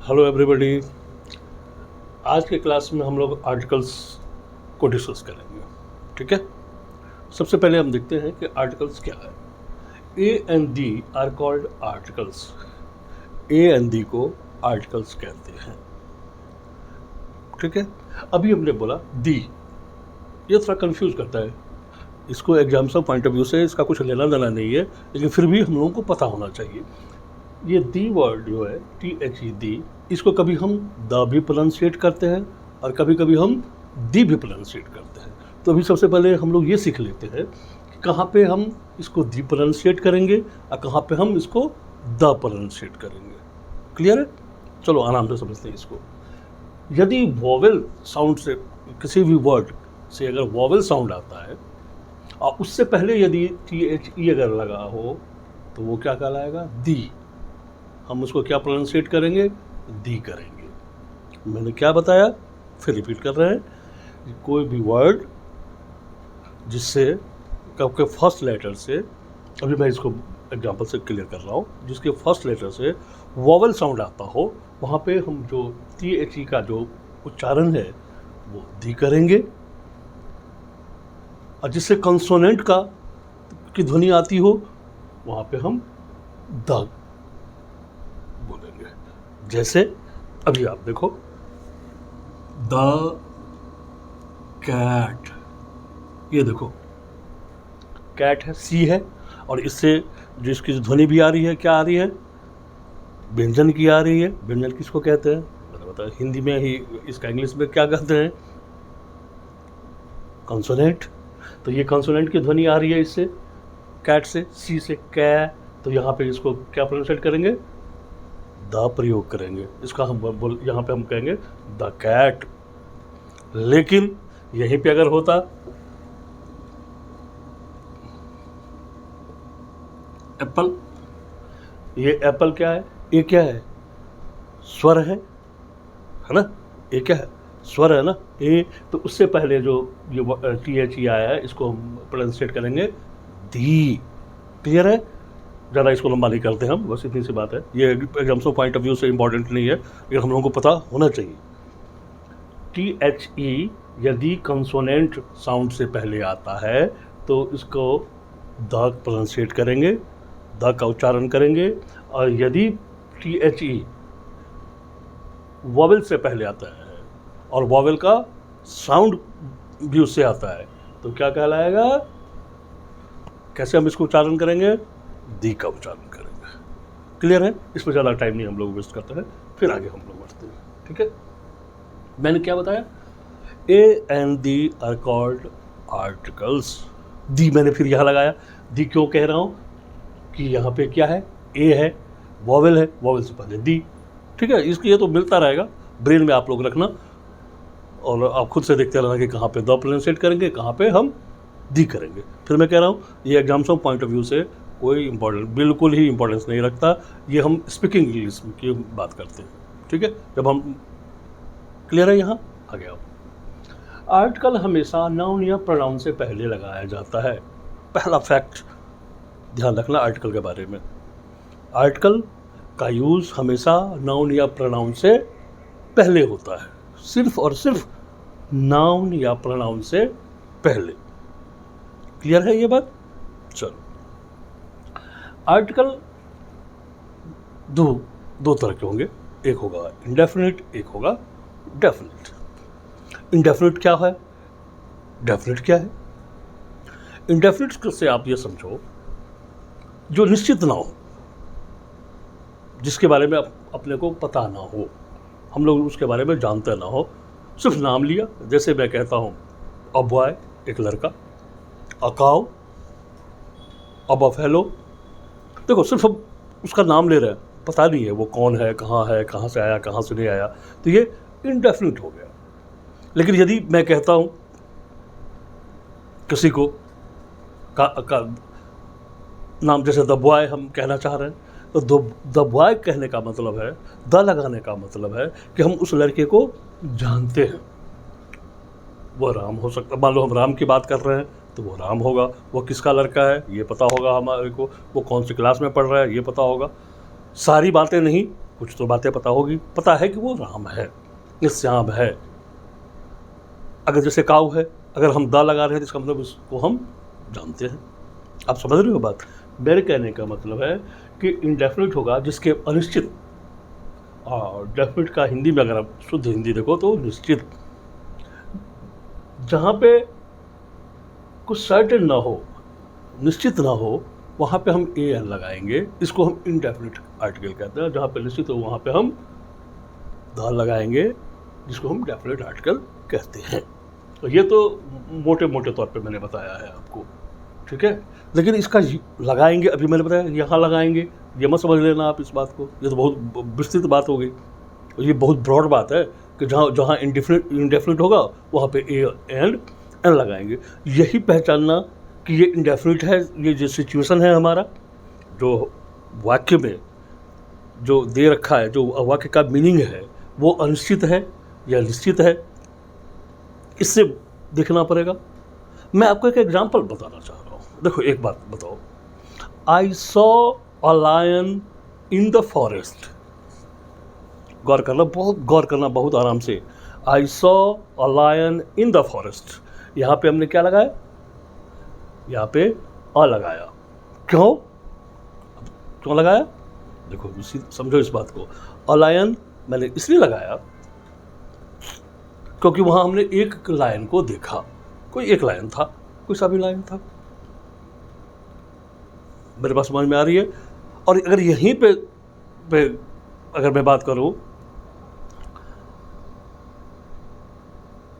Hello everybody. आज के class में हम लोग आर्टिकल्स को डिस्कस करेंगे। ठीक है, सबसे पहले हम देखते हैं कि आर्टिकल्स क्या है। A and the are called articles. A and the को आर्टिकल्स कहते हैं। ठीक है, अभी हमने बोला दी, ये थोड़ा कंफ्यूज करता है। इसको एग्जाम्स पॉइंट ऑफ व्यू से इसका कुछ लेना देना नहीं है, लेकिन फिर भी हम लोगों को पता होना चाहिए। ये दी वर्ड जो है THE दी, इसको कभी हम द भी प्रोनाउंसिएट करते हैं और कभी कभी हम दी भी प्रोनाउंसिएट करते हैं। तो अभी सबसे पहले हम लोग ये सीख लेते हैं कि कहाँ पे हम इसको दी प्रोनाउंसिएट करेंगे और कहाँ पे हम इसको द प्रोनाउंसिएट करेंगे। क्लियर है? चलो आराम से समझते हैं इसको। यदि वॉवेल साउंड से किसी भी वर्ड से अगर वॉवेल साउंड आता है और उससे पहले यदि THE अगर लगा हो तो वो क्या कहलाएगा? दी। हम उसको क्या प्रोनाउंसिएट करेंगे? दी करेंगे। मैंने क्या बताया, फिर रिपीट कर रहे हैं। कोई भी वर्ड जिससे आपके फर्स्ट लेटर से, अभी मैं इसको एग्जांपल से क्लियर कर रहा हूँ, जिसके फर्स्ट लेटर से वॉवेल साउंड आता हो वहाँ पे हम जो THE का जो उच्चारण है वो दी करेंगे, और जिससे कंसोनेंट की ध्वनि आती हो वहाँ पे हम द बोलेंगे। जैसे अभी आप देखो, द कैट, ये देखो कैट है, सी है, और इससे जो इसकी ध्वनि भी आ रही है, क्या आ रही है? व्यंजन की आ रही है। व्यंजन किसको कहते हैं? मैंने बताया हिंदी में ही, इसका इंग्लिश में क्या कहते हैं? कंसोनेंट। तो ये कंसोनेंट की ध्वनि आ रही है इससे, कैट से, सी से कै, तो यहाँ पे इसको क्या प्रोनाउंसिएट करेंगे? द प्रयोग करेंगे। इसका हम यहाँ पे हम कहेंगे द कैट। लेकिन यहीं पे अगर होता एप्पल, ये एप्पल क्या है? ये क्या है? स्वर है ना? ये क्या है? स्वर है ना? ए, तो उससे पहले जो ये THE आया है इसको हम प्रोनाउंसिएट करेंगे दी। क्लियर है? ज़्यादा इसको लंबा नहीं करते हम, बस इतनी सी बात है। ये एग्जाम्स पॉइंट ऑफ व्यू से इम्पॉर्टेंट नहीं है, लेकिन हम लोगों को पता होना चाहिए। THE यदि कंसोनेंट साउंड से पहले आता है तो इसको द प्रोनाउंसिएट करेंगे, द का उच्चारण करेंगे। और यदि THE वॉवेल से पहले आता है और वॉवेल का साउंड भी उससे आता है तो क्या कहलाएगा? कैसे हम इसको उच्चारण करेंगे? दी का उच्चारण करेंगे। क्लियर है? इसमें ज़्यादा टाइम नहीं हम लोग वेस्ट करते हैं, फिर आगे हम लोग बढ़ते हैं। ठीक है, मैंने क्या बताया? A and the are called articles. The मैंने फिर यहाँ लगाया। दी क्यों कह रहा हूँ? कि यहाँ पे क्या है? ए है, वॉवेल है, वॉवेल से पहले दी। ठीक है, इसके ये तो मिलता रहेगा, ब्रेन में आप लोग रखना और आप खुद से देखते रहना कि कहाँ पे द प्रोनाउंसिएट करेंगे, कहाँ पे हम दी करेंगे। फिर मैं कह रहा हूँ ये एग्जाम्स पॉइंट ऑफ व्यू से कोई बिल्कुल ही इंपॉर्टेंस नहीं रखता। ये हम स्पीकिंग इंग्लिश की बात करते हैं। ठीक है, जब हम क्लियर है यहाँ आ गया। आर्टिकल हमेशा नाउन या प्रोनाउन से पहले लगाया जाता है। पहला फैक्ट ध्यान रखना आर्टिकल के बारे में। आर्टिकल का यूज़ हमेशा नाउन या प्रोनाउन से पहले होता है, सिर्फ और सिर्फ नाउन या प्रोनाउन से पहले। क्लियर है ये बात? चलो, आर्टिकल दो तरह के होंगे, एक होगा इंडेफिनिट, एक होगा डेफिनिट। इंडेफिनिट क्या है? डेफिनिट क्या है? इंडेफिनिट से आप ये समझो जो निश्चित ना हो, जिसके बारे में अपने को पता ना हो, हम लोग उसके बारे में जानते ना हो, सिर्फ नाम लिया। जैसे मैं कहता हूँ अ बॉय, एक लड़का, अ काउ, अ बफेलो। देखो सिर्फ हम उसका नाम ले रहे हैं, पता नहीं है वो कौन है, कहाँ से आया, कहाँ से नहीं आया, तो ये इंडेफिनिट हो गया। लेकिन यदि मैं कहता हूँ किसी को का नाम, जैसे द बॉय हम कहना चाह रहे हैं, तो द बॉय कहने का मतलब है, द लगाने का मतलब है कि हम उस लड़के को जानते हैं। वो राम हो सकता, मान लो हम राम की बात कर रहे हैं तो वो राम होगा। वो किसका लड़का है ये पता होगा हमारे को, वो कौन सी क्लास में पढ़ रहा है ये पता होगा। सारी बातें नहीं, कुछ तो बातें पता होगी, पता है कि वो राम है, ये श्याम है। अगर जैसे काऊ है, अगर हम दा लगा रहे हैं तो इसका मतलब उसको हम जानते हैं। आप समझ रहे हो बात? मेरे कहने का मतलब है कि इंडेफिनिट होगा जिसके अनिश्चित, और डेफिनिट का हिंदी में अगर आप शुद्ध हिंदी देखो तो निश्चित, जहाँ पे कुछ सर्टेन ना हो, निश्चित ना हो, वहाँ पे हम ए एन लगाएंगे। इसको हम इनडेफिनिट आर्टिकल कहते हैं। जहाँ पे निश्चित हो वहाँ पे हम द लगाएंगे, जिसको हम डेफिनिट आर्टिकल कहते हैं। तो ये तो मोटे मोटे तौर पे मैंने बताया है आपको, ठीक है। लेकिन इसका लगाएंगे, अभी मैंने बताया यहाँ लगाएंगे, ये मत समझ लेना आप इस बात को, ये तो बहुत विस्तृत बात हो गई। ये बहुत ब्रॉड बात है कि जहाँ जहाँ इंडेफिनिट होगा वहाँ पे ए एंड एन लगाएंगे। यही पहचानना कि ये इंडेफिनिट है, ये जो सिचुएशन है हमारा, जो वाक्य में जो दे रखा है, जो वाक्य का मीनिंग है, वो अनिश्चित है या निश्चित है, इससे देखना पड़ेगा। मैं आपको एक एग्जांपल बताना चाह रहा हूँ। देखो एक बात बताओ, I saw a lion in the forest. गौर करना, बहुत गौर करना, बहुत आराम से। I saw a lion in the forest. यहाँ पे हमने क्या लगाया? यहाँ पे अ लगाया। क्यों क्यों लगाया? देखो समझो इस बात को। अ लायन मैंने इसलिए लगाया क्योंकि वहाँ हमने एक लायन को देखा। कोई एक लायन था, कोई सा भी लायन था। मेरे पास समझ में आ रही है? और अगर यहीं पे अगर मैं बात करूं,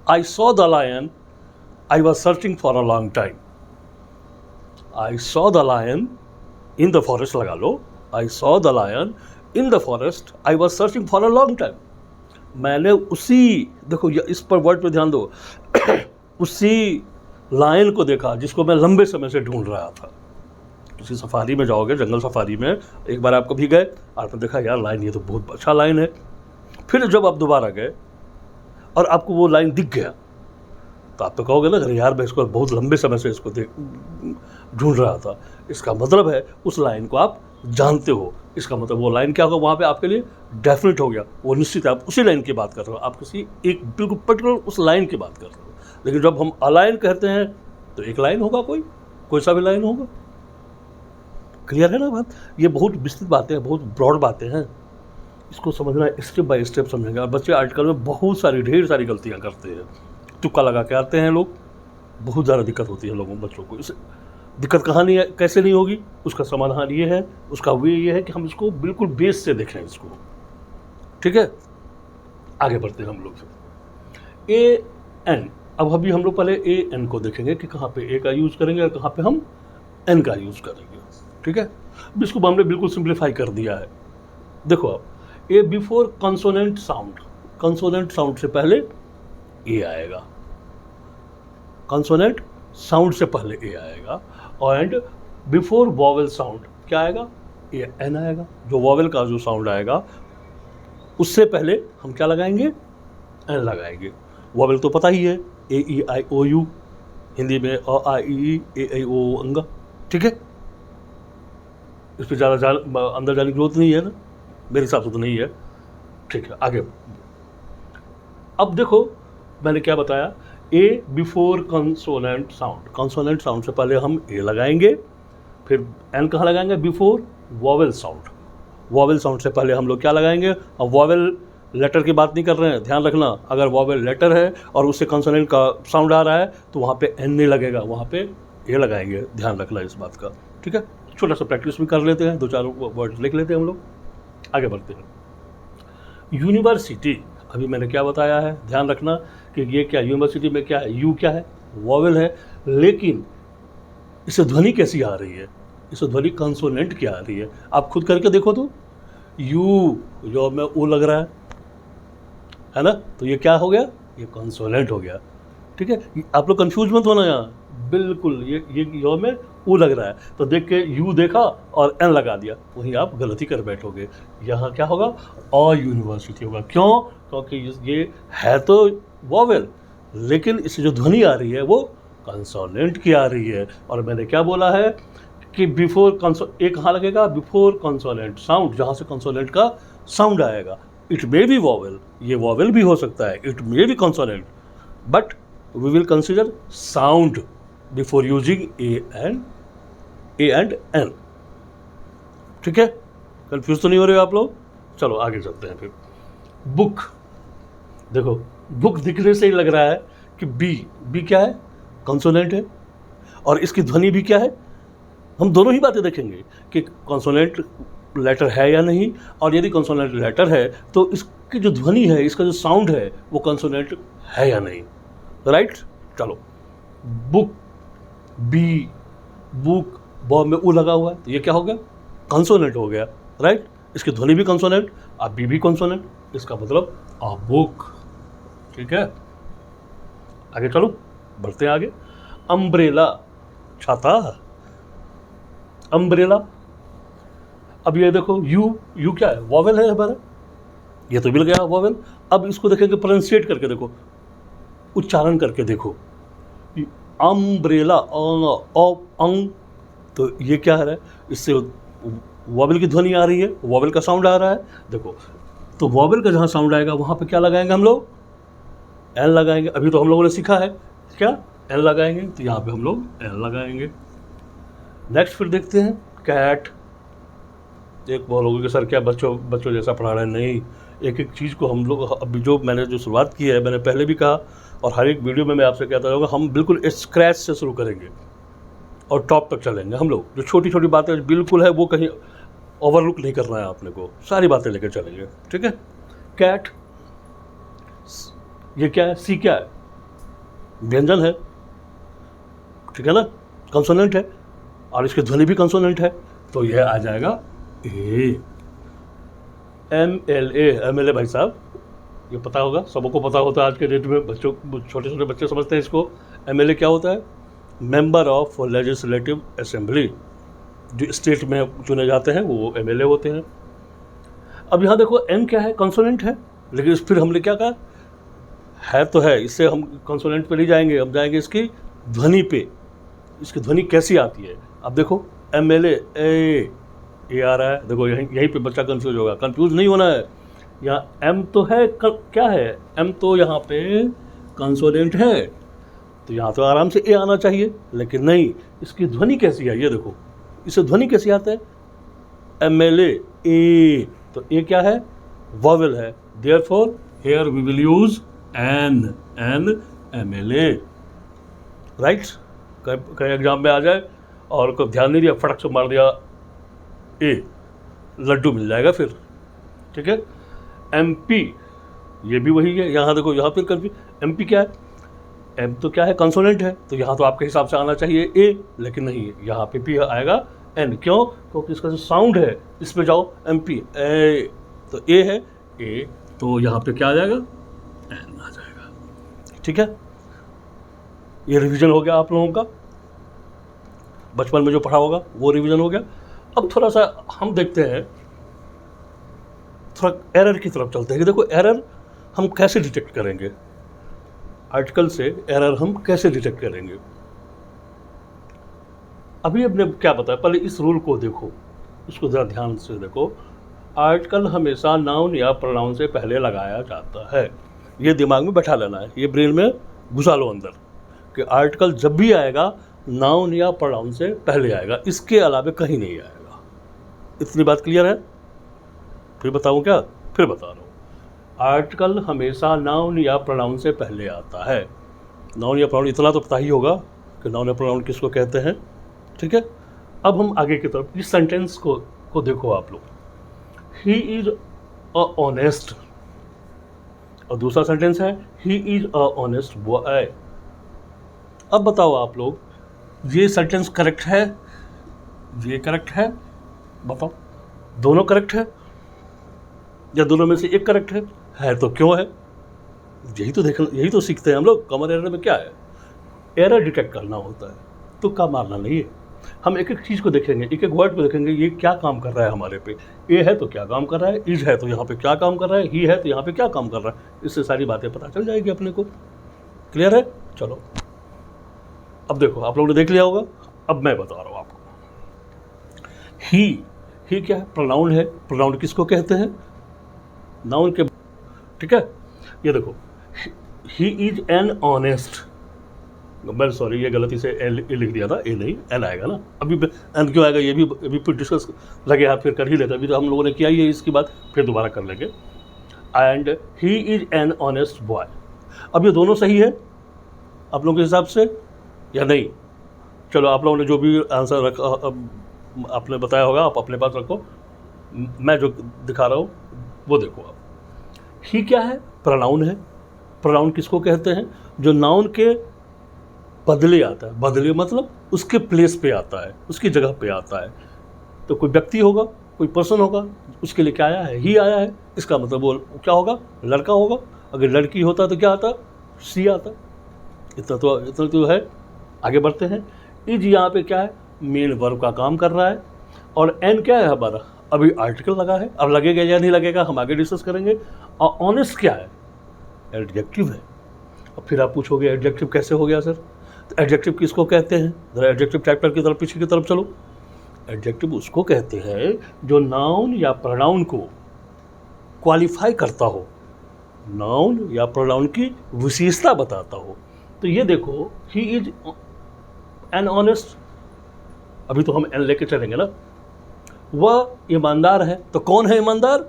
I saw the lion, I was searching for a long time. I saw the lion in the forest लगा लो। I saw the lion in the forest, I was searching for a long time. मैंने उसी, देखो इस पर word पे ध्यान दो, उसी लायन को देखा जिसको मैं लंबे समय से ढूंढ रहा था। किसी सफारी में जाओगे, जंगल सफारी में, एक बार आप कभी गए, आपने देखा यार लाइन, ये तो बहुत अच्छा लाइन है। फिर जब आप दोबारा गए और आपको वो लाइन दिख गया, तो आप तो कहोगे ना, अरे यार मैं इसको बहुत लंबे समय से इसको ढूंढ रहा था। इसका मतलब है उस लाइन को आप जानते हो। इसका मतलब वो लाइन क्या होगा, वहाँ पे आपके लिए डेफिनेट हो गया, वो निश्चित है। आप उसी लाइन की बात कर रहे हो, आप किसी एक बिल्कुल पर्टिकुलर उस लाइन की बात कर रहे हो। लेकिन जब हम अलाइन कहते हैं तो एक लाइन होगा, कोई सा भी लाइन होगा। क्लियर है ना बात? ये बहुत विस्तृत बातें हैं, बहुत ब्रॉड बातें हैं। इसको समझना स्टेप बाय स्टेप समझेंगे। और बच्चे आजकल में बहुत सारी, ढेर सारी गलतियाँ करते हैं, तुक्का लगा के आते हैं लोग। बहुत ज़्यादा दिक्कत होती है लोगों, बच्चों को। इससे दिक्कत कहाँ नहीं है, कैसे नहीं होगी? उसका समाधान ये है, उसका वे ये है कि हम इसको बिल्कुल बेस से देखें इसको, ठीक है। आगे बढ़ते हैं हम लोग। ए एन, अब अभी हम लोग पहले ए एन को देखेंगे कि कहाँ पे ए का यूज़ करेंगे और कहाँ पे हम एन का यूज़ करेंगे, ठीक है। इसको हमने बिल्कुल सिंप्लीफाई कर दिया है। देखो अब a before consonant sound, consonant sound से पहले ए आएगा, कंसोनेंट साउंड से पहले ए आएगा। एंड बिफोर वॉवेल साउंड क्या आएगा? ए एन आएगा। जो वॉवेल का जो साउंड आएगा उससे पहले हम क्या लगाएंगे? एन लगाएंगे। वॉवेल तो पता ही है, ए ई आई ओ यू, हिंदी में अ आ ई ए ऐ ओ अंगा, ठीक है। इस पर ज़्यादा अंदर जाने की जरूरत नहीं है ना, मेरे हिसाब से तो नहीं है, ठीक है। आगे अब देखो मैंने क्या बताया, a before consonant sound, consonant sound से पहले हम ए लगाएंगे। फिर एन कहाँ लगाएंगे? Before vowel sound. Vowel sound से पहले हम लोग क्या लगाएंगे? अब वॉवेल लेटर की बात नहीं कर रहे हैं, ध्यान रखना। अगर वॉवेल लेटर है और उससे कंसोनेंट का साउंड आ रहा है तो वहाँ पे एन नहीं लगेगा, वहाँ पे ए लगाएंगे। ध्यान रखना इस बात का, ठीक है। छोटा सा प्रैक्टिस भी कर लेते हैं, 2-4 वर्ड लिख लेते हैं हम लोग। आगे बढ़ते हैं। यूनिवर्सिटी, अभी मैंने क्या बताया है, ध्यान रखना कि ये क्या, यूनिवर्सिटी में क्या है? यू क्या है? वॉवेल है। लेकिन इससे ध्वनि कैसी आ रही है? इससे ध्वनि कंसोनेंट क्या आ रही है? आप खुद करके देखो तो, यू जो में ओ लग रहा है ना, तो ये क्या हो गया? ये कंसोनेंट हो गया, ठीक है। आप लोग कंफ्यूज मत होना यहाँ, बिल्कुल ये यो में ऊ लग रहा है तो देख के यू देखा और एन लगा दिया, वहीं आप गलती कर बैठोगे। यहाँ क्या होगा? अ यूनिवर्सिटी होगा। क्यों? क्योंकि ये है तो वॉवेल, लेकिन इससे जो ध्वनि आ रही है वो कंसोनेंट की आ रही है। और मैंने क्या बोला है? कि बिफोर ए कहाँ लगेगा? बिफोर कॉन्सोनेंट साउंड, जहाँ से कॉन्सोनेंट का साउंड आएगा. इट मे बी वॉवेल, ये वॉवेल भी हो सकता है, it may be consonant, but we will consider sound before using a and an. ठीक है, कंफ्यूज तो नहीं हो रहे हो आप लोग? चलो आगे चलते हैं फिर. बुक, देखो बुक दिखने से ही लग रहा है कि बी क्या है? कॉन्सोनेंट है. और इसकी ध्वनि भी क्या है? हम दोनों ही बातें देखेंगे कि कॉन्सोनेंट लेटर है या नहीं, और यदि कॉन्सोनेंट लेटर है तो इसकी जो ध्वनि है, इसका जो साउंड है, वो कॉन्सोनेंट है या नहीं. राइट. चलो, बुक, बी, बुक, बॉ में ऊ लगा हुआ है, तो ये क्या हो गया? कॉन्सोनेंट हो गया. राइट. इसकी ध्वनि भी कॉन्सोनेंट, अब बी भी कॉन्सोनेंट, इसका मतलब अ बुक. ठीक है, आगे चलो, बढ़ते हैं आगे. अम्ब्रेला, छाता. अम्ब्रेला, अब ये देखो यू क्या है? वॉवेल है हमारा, ये तो मिल गया वॉवेल. अब इसको देखेंगे, प्रोनाउंसिएट करके देखो, उच्चारण करके देखो. अम्ब्रेला, अंग, तो ये क्या है? इससे वॉवेल की ध्वनि आ रही है, वॉवेल का साउंड आ रहा है. देखो, तो वॉवेल का जहाँ साउंड आएगा वहाँ पे क्या लगाएंगे हम लोग? एन लगाएंगे. अभी तो हम लोगों ने सीखा है क्या? एन लगाएंगे, तो यहाँ पे हम लोग एन लगाएंगे. नेक्स्ट फिर देखते हैं कैट. एक बोलोगे कि सर क्या बच्चों जैसा पढ़ा रहे हैं? नहीं, एक एक चीज़ को हम लोग अभी मैंने जो शुरुआत की है, मैंने पहले भी कहा और हर एक वीडियो में मैं आपसे कहता रहूँगा, हम बिल्कुल स्क्रैच से शुरू करेंगे और टॉप तक चलेंगे हम लोग. जो छोटी छोटी बातें बिल्कुल है वो कहीं ओवरलुक नहीं करना है आपने को, सारी बातें लेकर चलेंगे. ठीक है. कैट, ये क्या है? सी क्या है? व्यंजन है. ठीक है ना, कंसोनेंट है, और इसकी ध्वनि भी कंसोनेंट है, तो यह आ जाएगा ए. MLA भाई साहब, ये पता होगा, सबको पता होता है आज के डेट में. बच्चों, छोटे छोटे बच्चे समझते हैं इसको. MLA क्या होता है? Member of legislative assembly. जो स्टेट में चुने जाते हैं वो MLA होते हैं. अब यहाँ देखो, एम क्या है? कंसोनेंट है, लेकिन फिर हमने क्या कहा? है तो है, इससे हम कंसोनेंट पे नहीं जाएंगे, हम जाएंगे इसकी ध्वनि पे. इसकी ध्वनि कैसी आती है? अब देखो, MLA, ए आ रहा है. देखो यहीं पे बच्चा कंफ्यूज होगा. कंफ्यूज नहीं होना है. यहाँ एम तो है, क्या है? एम तो यहाँ पे कंसोनेंट है, तो यहाँ तो आराम से ए आना चाहिए, लेकिन नहीं. इसकी ध्वनि कैसी है? ये देखो, इससे ध्वनि कैसी आता है? MLA, ए, तो ए क्या है? वॉवेल है. Therefore here we will use an MLA. Right. कहीं एग्जाम में आ जाए और कोई ध्यान नहीं दिया, फटक से मार दिया ए, लड्डू मिल जाएगा फिर. ठीक है. MP, ये भी वही है. यहाँ देखो, यहाँ फिर कंफ्यूज. MP क्या है? एम तो क्या है? कंसोनेंट है, तो यहाँ तो आपके हिसाब से आना चाहिए ए, लेकिन नहीं, यहाँ पे भी आएगा एन. क्यों? क्योंकि इसका जो साउंड है, इसमें जाओ MP, ए, तो ए है, ए, तो यहाँ पे क्या आ जाएगा? एन आ जाएगा. ठीक है, ये रिवीजन हो गया आप लोगों का. बचपन में जो पढ़ा होगा वो रिवीजन हो गया. अब थोड़ा सा हम देखते हैं, थोड़ा एरर की तरफ चलते हैं कि देखो एरर हम कैसे डिटेक्ट करेंगे. आर्टिकल से एरर हम कैसे डिटेक्ट करेंगे? अभी हमने क्या बताया, पहले इस रूल को देखो, इसको ज़रा ध्यान से देखो. आर्टिकल हमेशा नाउन या प्रोनाउन से पहले लगाया जाता है. ये दिमाग में बैठा लेना है, ये ब्रेन में घुसा लो अंदर, कि आर्टिकल जब भी आएगा नाउन या प्रोनाउन से पहले आएगा, इसके अलावा कहीं नहीं आएगा. इतनी बात क्लियर है? फिर बताऊँ क्या? फिर बता रहा हूँ. आर्टिकल हमेशा नाउन या प्रोनाउन से पहले आता है. नाउन या प्रोनाउन इतना तो पता ही होगा कि नाउन या प्रोनाउन किसको कहते हैं. ठीक है. अब हम आगे की तरफ, इस सेंटेंस को देखो आप लोग. ही इज अ ऑनेस्ट, और दूसरा सेंटेंस है he is a honest boy. अब बताओ आप लोग, ये सेंटेंस करेक्ट है? ये करेक्ट है? बताओ, दोनों करेक्ट है या दोनों में से एक करेक्ट है? है तो क्यों है? यही तो देखना, यही तो सीखते हैं हम लोग. कॉमन एरर में क्या है? एरर डिटेक्ट करना होता है, तुक्का मारना नहीं है. हम एक एक चीज़ को देखेंगे, एक एक वर्ड को देखेंगे, ये क्या काम कर रहा है हमारे पे. ए है तो क्या काम कर रहा है, इज है तो यहाँ पे क्या काम कर रहा है, ही है तो यहाँ पे क्या काम कर रहा है. इससे सारी बातें पता चल जाएगी अपने को. क्लियर है? चलो, अब देखो, आप लोगों ने देख लिया होगा, अब मैं बता रहा हूँ आपको. ही क्या है? प्रोनाउन है। प्रोनाउन किसको कहते हैं? नाउन के, ठीक है। ये देखो, ही इज एन ऑनेस्ट, मैं सॉरी ये गलती से ए लिख दिया था, ए नहीं एन आएगा ना, अभी एन क्यों आएगा ये भी फिर डिस्कस लगे हाथ फिर कर ही लेते, अभी तो हम लोगों ने किया ही है, इसकी बात फिर दोबारा कर लेंगे। And he is an honest boy. अब ये दोनों सही है आप लोगों के हिसाब से या नहीं? चलो आप लोगों ने जो भी आंसर रखा आपने बताया होगा आप अपने पास रखो, मैं जो दिखा रहा हूँ वो देखो आप। ही क्या है? प्रोनाउन है। प्रोनाउन किसको कहते हैं? जो नाउन के बदले आता है। बदले मतलब उसके प्लेस पे आता है, उसकी जगह पे आता है। तो कोई व्यक्ति होगा, कोई पर्सन होगा, उसके लिए क्या आया है? ही आया है। इसका मतलब वो क्या होगा? लड़का होगा। अगर लड़की होता तो क्या आता? सी आता। इतना तो है। आगे बढ़ते हैं। इज यहाँ पे क्या है? मेन वर्ब का काम कर रहा है। और एन क्या है हमारा? अभी आर्टिकल लगा है, अब लगेगा या नहीं लगेगा हम आगे डिस्कस करेंगे। और ऑनेस्ट क्या है? एडजेक्टिव है। अब फिर आप पूछोगे एडजेक्टिव कैसे हो गया सर? तो एडजेक्टिव किसको कहते हैं? जरा एडजेक्टिव चैप्टर की तरफ पीछे की तरफ चलो। एडजेक्टिव उसको कहते हैं जो नाउन या प्रोनाउन को क्वालिफाई करता हो, नाउन या प्रोनाउन की विशेषता बताता हो। तो ये देखो, ही इज एन ऑनेस्ट, अभी तो हम एन लेके चलेंगे ना। वह ईमानदार है, तो कौन है ईमानदार?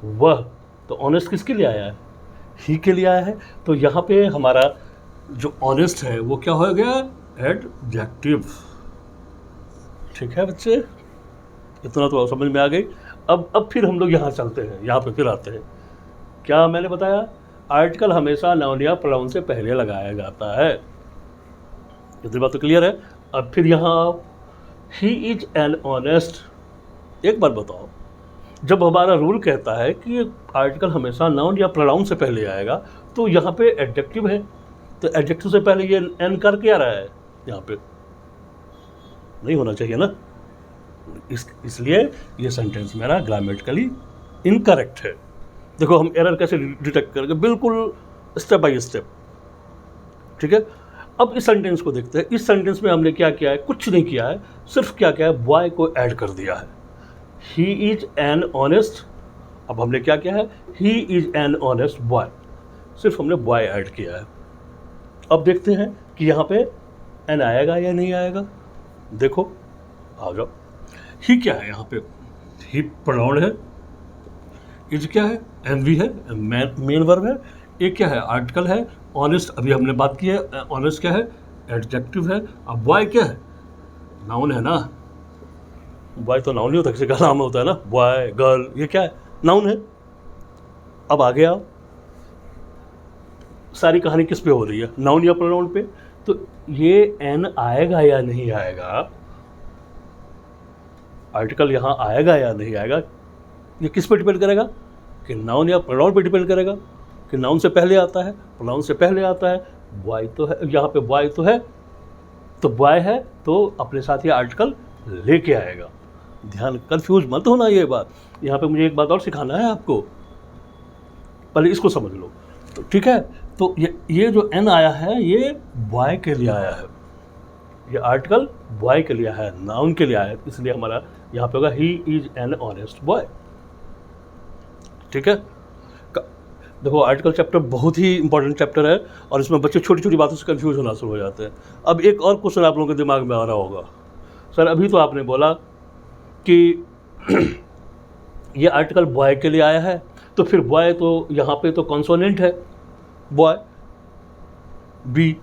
वह। तो ऑनेस्ट किसके लिए आया है? ही के लिए आया है। तो यहाँ पे हमारा जो ऑनेस्ट है वो क्या हो गया? एडजेक्टिव। ठीक है बच्चे, इतना तो समझ में आ गई। अब फिर हम लोग यहाँ चलते हैं, यहाँ पे फिर आते हैं। क्या मैंने बताया? आर्टिकल हमेशा नाउन या प्रोनाउन से पहले लगाया जाता है। इतनी बात तो क्लियर है। अब फिर यहाँ ही इज एन ऑनेस्ट। एक बार बताओ, जब हमारा रूल कहता है कि आर्टिकल हमेशा नाउन या प्रोनाउन से पहले आएगा, तो यहाँ पे एडजेक्टिव है, तो एडजेक्टिव से पहले ये एन कर क्या रहा है? यहाँ पे नहीं होना चाहिए ना। इसलिए ये सेंटेंस मेरा ग्रामेटिकली इनकरेक्ट है। देखो हम एरर कैसे डिटेक्ट करेंगे, बिल्कुल स्टेप बाय स्टेप। ठीक है, अब इस सेंटेंस को देखते हैं। इस सेंटेंस में हमने क्या किया है? कुछ नहीं किया है, सिर्फ क्या किया है? बॉय को ऐड कर दिया है। He is an honest. अब हमने क्या किया है? He is an honest boy, सिर्फ हमने बॉय ऐड किया है। अब देखते हैं कि यहाँ पे एन आएगा या नहीं आएगा। देखो आ जाओ। ही क्या है? यहाँ पे ही प्रोनाउन है, इज क्या है? एमवी है, मेन वर्ब है। एक क्या है? आर्टिकल है। ऑनेस्ट अभी हमने बात की है, ऑनेस्ट क्या है? एडजेक्टिव है। अब बॉय क्या है? नाउन है ना। बॉय तो नाउन नहीं होता, किसी का नाम होता है ना, बॉय गर्ल, ये क्या है? नाउन है। अब आगे आओ, सारी कहानी किस पे हो रही है? नाउन या प्रोनाउन पे। तो ये एन आएगा या नहीं आएगा, आर्टिकल यहाँ आएगा या नहीं आएगा, ये किस पे डिपेंड करेगा? कि नाउन या प्रोनाउन पे डिपेंड करेगा। कि नाउन से पहले आता है, प्रोनाउन से पहले आता है। बॉय तो है, यहाँ पे बॉय तो है, तो बॉय है तो अपने साथ ये आर्टिकल लेके आएगा। ध्यान, कंफ्यूज मत होना ये बात। यहाँ पे मुझे एक बात और सिखाना है आपको, पहले इसको समझ लो। तो ठीक है, तो ये जो एन आया है ये बॉय के लिए आया है, ये आर्टिकल बॉय के लिए है, नाउन के लिए आया है। इसलिए हमारा यहाँ पे होगा he is an honest boy. ठीक है, देखो आर्टिकल चैप्टर बहुत ही इंपॉर्टेंट चैप्टर है और इसमें बच्चे छोटी छोटी बातों से कंफ्यूज होना शुरू हो जाते हैं। अब एक और क्वेश्चन आप लोगों के दिमाग में आ रहा होगा, सर अभी तो आपने बोला कि ये आर्टिकल बॉय के लिए आया है, तो फिर बॉय तो यहाँ पे तो कॉन्सोनेंट है, boy B,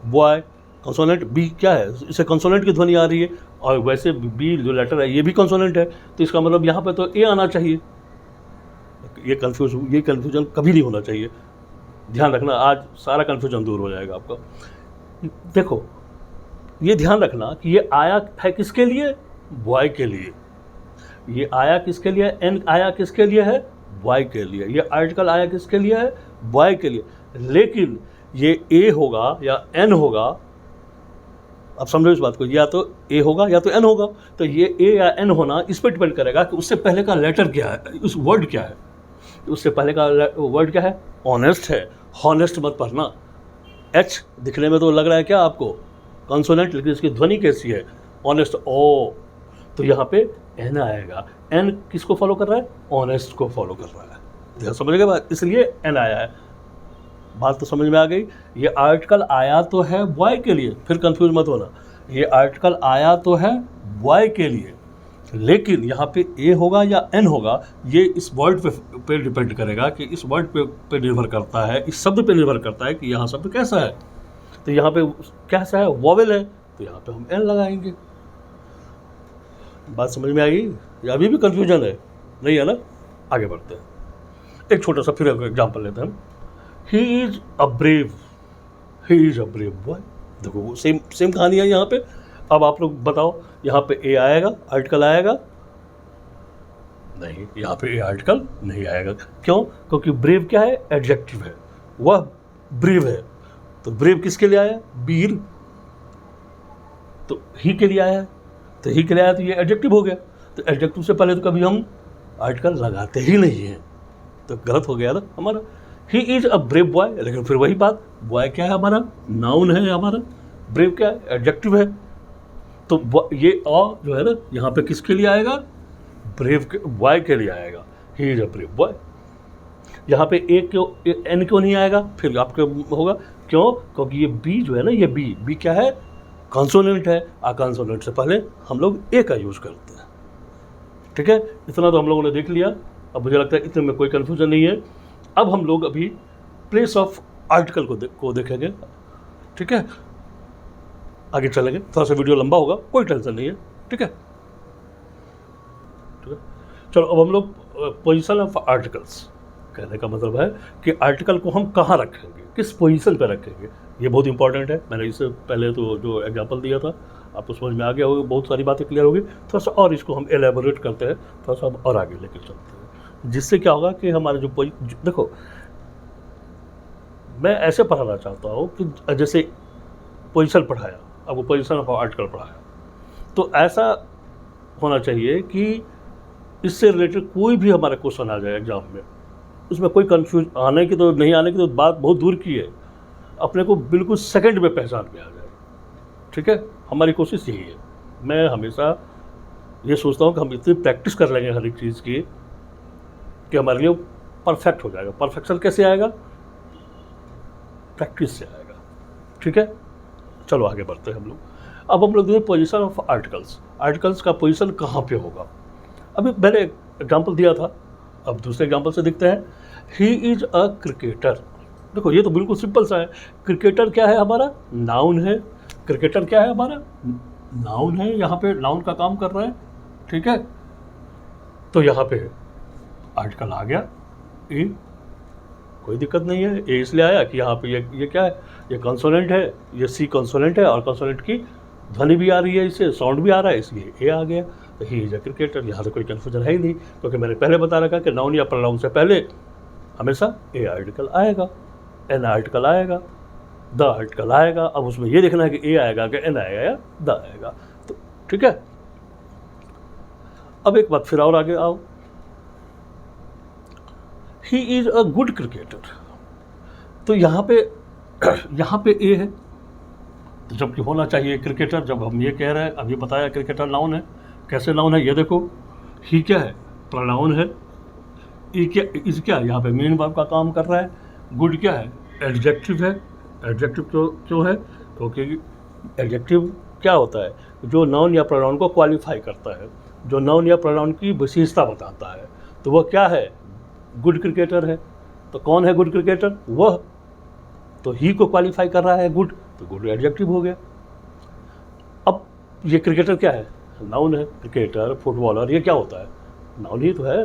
boy consonant B क्या है? इसे कॉन्सोनेंट की ध्वनि आ रही है और वैसे बी जो लेटर है ये भी कॉन्सोनेंट है, तो इसका मतलब यहाँ पे तो ए आना चाहिए। ये कन्फ्यूजन कभी नहीं होना चाहिए, ध्यान रखना। आज सारा कन्फ्यूजन दूर हो जाएगा आपका। देखो ये ध्यान रखना कि ये आया है किसके लिए? बॉय के लिए। ये आया किसके लिए? एन आया किसके लिए है? बॉय के लिए। ये आर्टिकल आया किसके लिए है? बॉय के लिए। लेकिन ये ए होगा या एन होगा, अब समझो इस बात को, या तो ए होगा या तो एन होगा। तो ये ए या एन होना इस पर डिपेंड करेगा कि उससे पहले का लेटर क्या है, उस वर्ड क्या है। उससे पहले का वर्ड क्या है? ऑनेस्ट है। हॉनेस्ट मत पढ़ना, एच दिखने में तो लग रहा है क्या आपको कॉन्सोनेंट, लेकिन इसकी ध्वनि कैसी है? ऑनेस्ट, ओ। तो यहाँ पे एन आएगा। एन किसको फॉलो कर रहा है? ऑनेस्ट को फॉलो कर रहा है। ध्यान समझ गए बात, इसलिए एन आया है। बात तो समझ में आ गई। ये आर्टिकल आया तो है बॉय के लिए, फिर कंफ्यूज मत होना, ये आर्टिकल आया तो है बॉय के लिए, लेकिन यहाँ पे ए होगा या एन होगा, ये इस वर्ड पे डिपेंड करेगा कि इस वर्ड पे निर्भर करता है, इस शब्द पे निर्भर करता है कि यहाँ शब्द कैसा है। तो यहाँ पे कैसा है? वॉवेल है, तो यहाँ पे हम एन लगाएंगे। बात समझ में आई? या अभी भी कंफ्यूजन है? नहीं है ना? आगे बढ़ते हैं। एक छोटा सा फिर एग्जाम्पल लेते हैं हम। He is a brave boy. देखो सेम कहानी है यहाँ पे। अब आप लोग बताओ, यहाँ पे ए आएगा, आर्टिकल आएगा? नहीं, यहाँ पे ए आर्टिकल नहीं आएगा। क्यों? क्योंकि ब्रेव क्या है? एडजेक्टिव है, वह ब्रेव है। तो ब्रेव किसके लिए आया? वीर। तो ही के लिए आया, तो ही के लिए आया, तो ये एडजेक्टिव हो गया। तो एडजेक्टिव से पहले तो कभी हम आर्टिकल लगाते ही नहीं हैं, तो गलत हो गया ना हमारा। He is a brave boy, लेकिन फिर वही बात, बॉय क्या है हमारा? नाउन है हमारा, ब्रेव क्या है? एडजेक्टिव है। तो ये अ जो है ना, यहाँ पे किसके लिए आएगा? ब्रेव के, बॉय के लिए आएगा। He is a brave boy. यहाँ पे ए क्यों, एन क्यों नहीं आएगा? फिर आपके होगा क्यों? क्योंकि ये बी जो है ना, ये बी क्या है? कॉन्सोनेंट है। कॉन्सोनेंट से पहले हम लोग ए का यूज करते हैं। ठीक है, इतना तो हम लोगों ने देख लिया। अब मुझे लगता है इतने में कोई कन्फ्यूजन नहीं है। अब हम लोग अभी प्लेस ऑफ आर्टिकल को देखेंगे। ठीक है, आगे चलेंगे। थोड़ा सा वीडियो लंबा होगा, कोई टेंशन नहीं है। ठीक है, चलो अब हम लोग पोजीशन ऑफ आर्टिकल्स, कहने का मतलब है कि आर्टिकल को हम कहाँ रखेंगे, किस पोजीशन पर रखेंगे, ये बहुत इंपॉर्टेंट है। मैंने इससे पहले तो जो एग्जांपल दिया था आपको समझ में आ गया होगा, बहुत सारी बातें क्लियर होगी। थोड़ा सा और इसको हम एलेबोरेट करते हैं, थोड़ा सा और आगे लेकर चलते हैं, जिससे क्या होगा कि हमारे जो देखो, मैं ऐसे पढ़ाना चाहता हूँ कि जैसे पोजीशन पढ़ाया, आपको पोजीशन ऑफ आर्टिकल पढ़ाया, तो ऐसा होना चाहिए कि इससे रिलेटेड कोई भी हमारा क्वेश्चन आ जाए एग्जाम में, उसमें कोई कंफ्यूज आने की तो नहीं, आने की तो बात बहुत दूर की है, अपने को बिल्कुल सेकंड में पहचान में आ जाए। ठीक है, हमारी कोशिश यही है। मैं हमेशा ये सोचता हूँ कि हम इतनी प्रैक्टिस कर लेंगे हर एक चीज़ की कि हमारे लिए परफेक्ट हो जाएगा। परफेक्शन कैसे आएगा? प्रैक्टिस से आएगा। ठीक है, चलो आगे बढ़ते हैं हम लोग। अब हम लोग देखें पोजीशन ऑफ आर्टिकल्स। आर्टिकल्स का पोजीशन कहाँ पे होगा? अभी मैंने एग्जांपल दिया था, अब दूसरे एग्जांपल से देखते हैं। He is a cricketer. देखो ये तो बिल्कुल सिंपल सा है। क्रिकेटर क्या है हमारा? नाउन है। क्रिकेटर क्या है हमारा? नाउन है। यहाँ पे नाउन का काम कर रहा है। ठीक है, तो यहाँ पे आर्टिकल आ गया ए, कोई दिक्कत नहीं है। ए इसलिए आया कि यहाँ पे ये क्या है? ये कॉन्सोनेंट है, ये सी कॉन्सोनेंट है और कॉन्सोनेंट की ध्वनि भी आ रही है, इससे साउंड भी आ रहा है, इसलिए ए आ गया। तो ही इज अ क्रिकेटर। यहाँ तो कोई कन्फ्यूजन है ही नहीं, क्योंकि मैंने पहले बता रखा कि नाउन या प्रोनाउन से पहले हमेशा ए आर्टिकल आएगा, एन आर्टिकल आएगा, द आर्टिकल आएगा। अब उसमें ये देखना है कि ए आएगा कि एन आएगा या द आएगा। तो ठीक है, अब एक बात फिर और आगे आओ। He is a good cricketer. तो यहाँ पे ए है, तो जबकि होना चाहिए क्रिकेटर। जब हम ये कह रहे हैं, अभी बताया क्रिकेटर नाउन है। कैसे नाउन है ये देखो, ही क्या है? प्रोनाउन है। ई क्या, इस क्या यहाँ पे मेन वर्ब का काम कर रहा है। गुड क्या है? एडजेक्टिव है। एडजेक्टिव क्यों है? क्योंकि एडजेक्टिव क्या होता है? जो नाउन या प्रोनाउन को क्वालिफाई करता है, जो नाउन या प्रोनाउन की विशेषता बताता है। तो वह क्या है? गुड क्रिकेटर है। तो कौन है गुड क्रिकेटर? वह। तो ही को क्वालिफाई कर रहा है गुड, तो गुड एडजेक्टिव हो गया। अब ये क्रिकेटर क्या है? नाउन है। क्रिकेटर, फुटबॉलर, ये क्या होता है? नाउन ही तो है।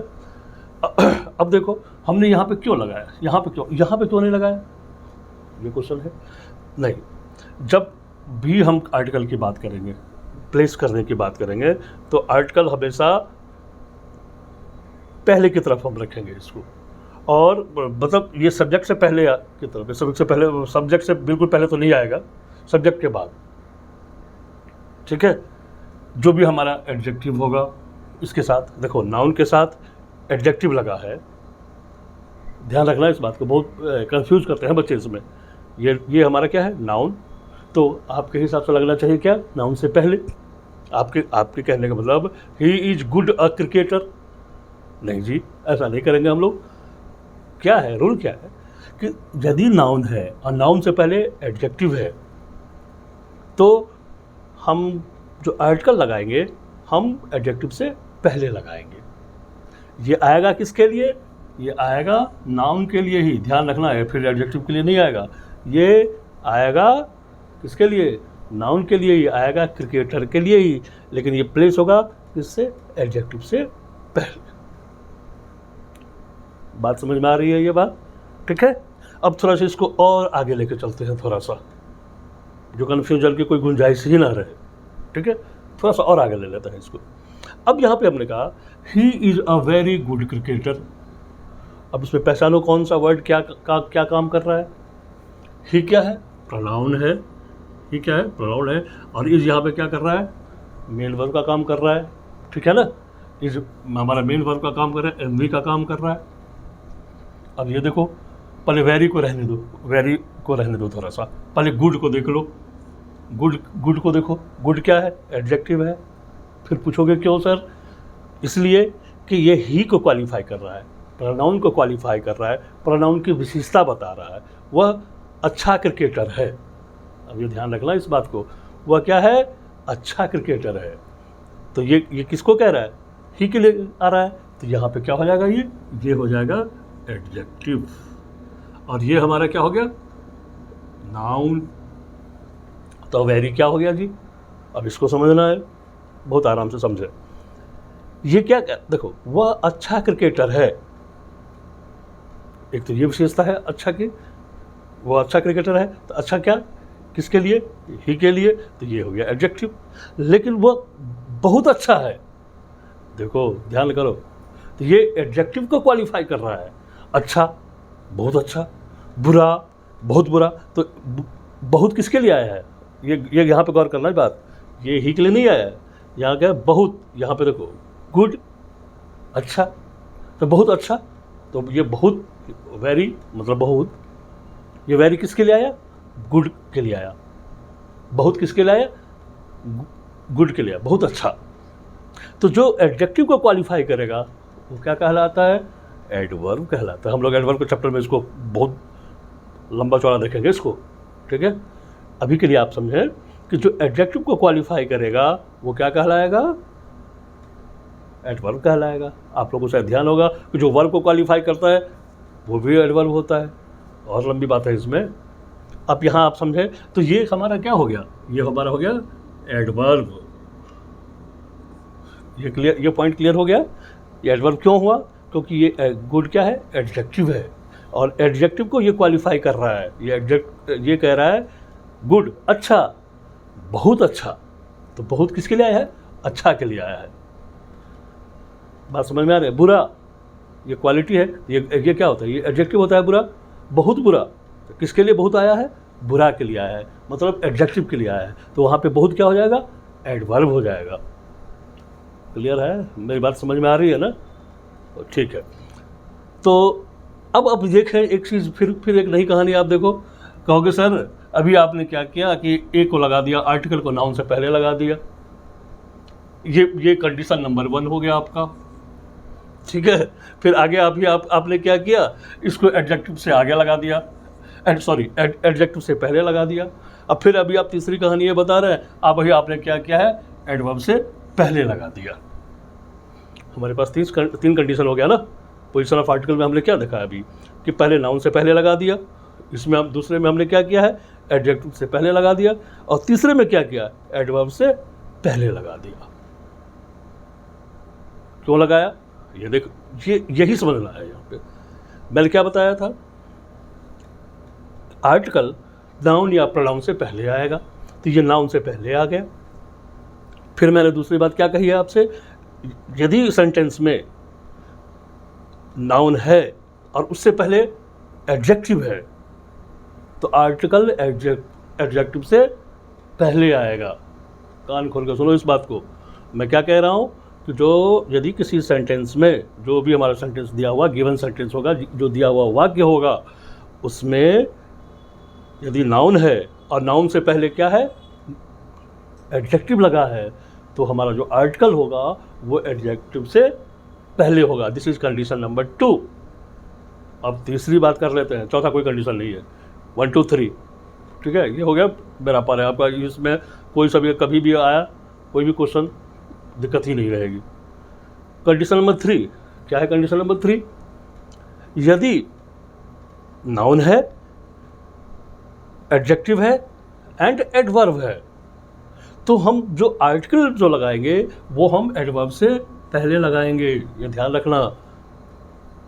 अब देखो हमने यहाँ पे क्यों लगाया, यहाँ पे क्यों नहीं लगाया, ये क्वेश्चन है। नहीं, जब भी हम आर्टिकल की बात करेंगे, प्लेस करने की बात करेंगे, तो आर्टिकल हमेशा पहले की तरफ हम रखेंगे इसको, और मतलब ये सब्जेक्ट से पहले की तरफ, सब्जेक्ट से बिल्कुल पहले तो नहीं आएगा, सब्जेक्ट के बाद। ठीक है, जो भी हमारा एडजेक्टिव होगा इसके साथ, देखो नाउन के साथ एडजेक्टिव लगा है, ध्यान रखना इस बात को, बहुत कंफ्यूज करते हैं बच्चे इसमें। ये हमारा क्या है? नाउन। तो आपके हिसाब से लगना चाहिए क्या? नाउन से पहले। आपके आपके कहने का मतलब he is good a cricketer, नहीं जी, ऐसा नहीं करेंगे हम लोग। क्या है रूल, क्या है कि यदि नाउन है और नाउन से पहले एडजेक्टिव है तो हम जो आर्टिकल लगाएंगे हम एडजेक्टिव से पहले लगाएंगे। ये आएगा किसके लिए, ये आएगा नाउन के लिए ही, ध्यान रखना है, फिर एडजेक्टिव के लिए नहीं आएगा। ये आएगा किसके लिए, नाउन के लिए ही आएगा, क्रिकेटर के लिए ही, लेकिन ये प्लेस होगा किससे, एडजेक्टिव से पहले। बात समझ में आ रही है ये बात, ठीक है। अब थोड़ा सा इसको और आगे लेके चलते हैं, थोड़ा सा जो कन्फ्यूजन की कोई गुंजाइश ही ना रहे, ठीक है, थोड़ा सा और आगे ले लेते हैं इसको। अब यहाँ पे हमने कहा he is a very good cricketer. अब इसमें पहचानो कौन सा वर्ड क्या काम कर रहा है। ही क्या है, प्रोनाउन है, ही क्या है, प्रोनाउन है, और इज़ यहाँ पे क्या कर रहा है, मेन वर्ब का काम कर रहा है, ठीक है ना। इज़ हमारा मेन वर्ब का काम कर रहा है, एम वी का काम कर रहा है। अब ये देखो, पहले वेरी को रहने दो, वेरी को रहने दो थोड़ा सा, पहले गुड को देख लो, गुड को देखो, गुड क्या है, एडजेक्टिव है। फिर पूछोगे क्यों सर, इसलिए कि ये ही को क्वालिफाई कर रहा है, प्रोनाउन को क्वालिफाई कर रहा है, प्रोनाउन की विशेषता बता रहा है, वह अच्छा क्रिकेटर है। अब ये ध्यान रखना इस बात को, वह क्या है, अच्छा क्रिकेटर है। तो ये किसको कह रहा है, ही के लिए आ रहा है, तो यहाँ पे क्या हो जाएगा, ये हो जाएगा एडजेक्टिव, और ये हमारा क्या हो गया, नाउन। तो वेरी क्या हो गया जी, अब इसको समझना है, बहुत आराम से समझे। ये क्या, देखो वह अच्छा क्रिकेटर है, एक तो ये विशेषता है अच्छा की, वो अच्छा क्रिकेटर है, तो अच्छा क्या, किसके लिए, ही के लिए, तो ये हो गया एडजेक्टिव। लेकिन वह बहुत अच्छा है, देखो ध्यान करो, तो ये एडजेक्टिव को क्वालिफाई कर रहा है, अच्छा, बहुत अच्छा, बुरा, बहुत बुरा। तो बहुत किसके लिए आया है, ये यहाँ पे गौर करना है बात, ये ही के लिए नहीं आया है, यहाँ क्या है, बहुत, यहाँ पे देखो गुड, अच्छा, तो बहुत अच्छा, तो ये बहुत, वेरी मतलब बहुत, ये वेरी किसके लिए आया, गुड के लिए आया, बहुत किसके लिए आया, गुड के लिए, बहुत अच्छा। तो जो एडजेक्टिव को क्वालिफाई करेगा वो क्या कहलाता है, एडवर्ब कहलाता है। हम लोग एडवर्ब के चैप्टर में इसको बहुत लंबा चौड़ा देखेंगे इसको, ठीक है। अभी के लिए आप समझें कि जो एडजेक्टिव को क्वालिफाई करेगा वो क्या कहलाएगा, एडवर्ब कहलाएगा। आप लोगों से ध्यान होगा कि जो वर्ब को क्वालिफाई करता है वो भी एडवर्ब होता है, और लंबी बात है इसमें। अब यहाँ आप समझे, तो ये हमारा क्या हो गया, ये हमारा हो गया एडवर्ब। ये क्लियर, ये पॉइंट क्लियर हो गया। ये एडवर्ब क्यों हुआ, क्योंकि ये गुड क्या है, एडजेक्टिव है, और एडजेक्टिव को ये क्वालिफाई कर रहा है, ये कह रहा है गुड, अच्छा, बहुत अच्छा। तो बहुत किसके लिए आया है, अच्छा के लिए आया है। बात समझ में आ रही है। बुरा, ये क्वालिटी है, ये क्या होता है, ये एडजेक्टिव होता है बुरा, बहुत बुरा, तो किसके लिए बहुत आया है, बुरा के लिए आया है, मतलब एडजेक्टिव के लिए आया है, तो वहाँ पे बहुत क्या हो जाएगा, एडवर्ब हो जाएगा। क्लियर है, मेरी बात समझ में आ रही है ना, ठीक है। तो अब देखें एक चीज़, फिर एक नई कहानी आप देखो। कहोगे सर अभी आपने क्या किया कि ए को लगा दिया, आर्टिकल को नाउन से पहले लगा दिया, ये कंडीशन नंबर 1 हो गया आपका, ठीक है। फिर आगे आपने क्या किया, इसको एडजेक्टिव से आगे लगा दिया, एडजेक्टिव से पहले लगा दिया। अब फिर अभी आप तीसरी कहानी ये बता रहे हैं, अब अभी आपने क्या किया है, एडवर्ब से पहले लगा दिया। हमारे पास 3 कंडीशन हो गया ना। पोजीशन ऑफ आर्टिकल में हमने क्या देखा अभी कि पहले नाउन से पहले लगा दिया, इसमें हम दूसरे में हमने क्या किया है, एडजेक्टिव से पहले लगा दिया, और तीसरे में क्या किया, एडवर्ब से पहले लगा दिया। क्यों लगाया, ये देखो, यही समझना है। यहाँ पे मैंने क्या बताया था, आर्टिकल नाउन या प्रोनाउन से पहले आएगा, तो ये नाउन से पहले आ गया। फिर मैंने दूसरी बात क्या कही है आपसे, यदि सेंटेंस में नाउन है और उससे पहले एडजेक्टिव है तो आर्टिकल एडजेक्टिव से पहले आएगा। कान खोल कर सुनो इस बात को, मैं क्या कह रहा हूँ कि जो यदि किसी सेंटेंस में, जो भी हमारा सेंटेंस दिया हुआ, गिवन सेंटेंस होगा, जो दिया हुआ वाक्य होगा, उसमें यदि नाउन है और नाउन से पहले क्या है, एडजेक्टिव लगा है, तो हमारा जो आर्टिकल होगा वो एडजेक्टिव से पहले होगा। This is condition number 2। अब तीसरी बात कर लेते हैं, चौथा कोई कंडीशन नहीं है, 1 2 3, ठीक है। ये हो गया मेरा पार है आपका, इसमें कोई सा भी कभी भी आया कोई भी क्वेश्चन दिक्कत ही नहीं रहेगी। कंडीशन नंबर 3 क्या है? कंडीशन नंबर 3, यदि नाउन है, एडजेक्टिव है एंड एडवर्ब है, तो हम जो आर्टिकल जो लगाएंगे वो हम एडवर्ब से पहले लगाएंगे, ये ध्यान रखना।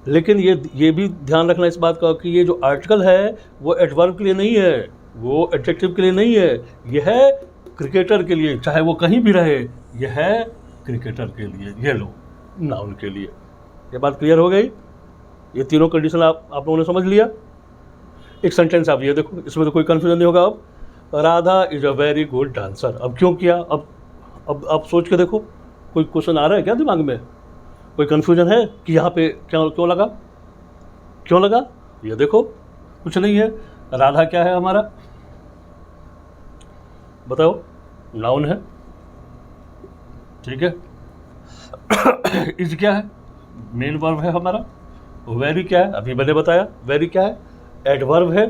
लेकिन ये भी ध्यान रखना इस बात का कि ये जो आर्टिकल है वो एडवर्ब के लिए नहीं है, वो एडजेक्टिव के लिए नहीं है, ये है क्रिकेटर के लिए, चाहे वो कहीं भी रहे, ये है क्रिकेटर के लिए, ये लो नाउन के लिए। ये बात क्लियर हो गई? ये तीनों कंडीशन आप लोगों ने समझ लिया। एक सेंटेंस आप ये देखो, इसमें तो कोई कंफ्यूजन नहीं होगा। अब Radha is a very good dancer, अब क्यों किया? अब आप सोच के देखो, कोई क्वेश्चन आ रहा है क्या दिमाग में? कोई कंफ्यूजन है कि यहाँ पे क्यों लगा, क्यों लगा? ये देखो कुछ नहीं है। राधा क्या है हमारा, बताओ? नाउन है, ठीक है। इज क्या है? मेन वर्ब है हमारा। वेरी क्या है? अभी मैंने बताया वेरी क्या है, एडवर्ब है।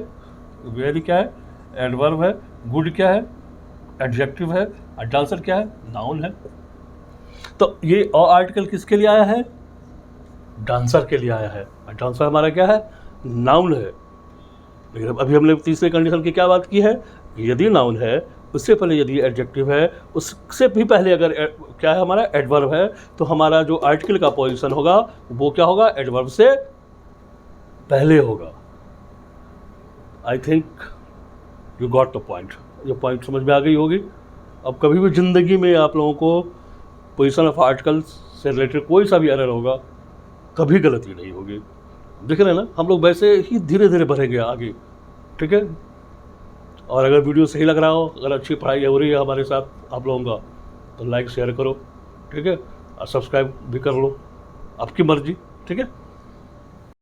वेरी क्या है? एडवर्ब है। गुड क्या है? एडजेक्टिव है। डांसर क्या है? नाउन है। तो ये आर्टिकल किसके लिए आया है? डांसर के लिए आया है। डांसर हमारा क्या है? नाउन है। लेकिन अभी हमने तीसरे कंडीशन की क्या बात की है? यदि नाउन है, उससे पहले यदि एडजेक्टिव है, उससे भी पहले अगर क्या है हमारा? एडवर्ब है, तो हमारा जो आर्टिकल का पोजीशन होगा वो क्या होगा? एडवर्ब से पहले होगा। I think you got the point. ये पॉइंट समझ में आ गई होगी। अब कभी भी ज़िंदगी में आप लोगों को पोजीशन ऑफ आर्टिकल से रिलेटेड कोई सा भी एरर होगा, कभी गलती नहीं होगी। देख रहे हैं ना, हम लोग वैसे ही धीरे धीरे बढ़ेंगे आगे, ठीक है। और अगर वीडियो सही लग रहा हो, अगर अच्छी पढ़ाई हो रही है हमारे साथ आप लोगों का, तो लाइक शेयर करो, ठीक है, और सब्सक्राइब भी कर लो, आपकी मर्जी, ठीक है।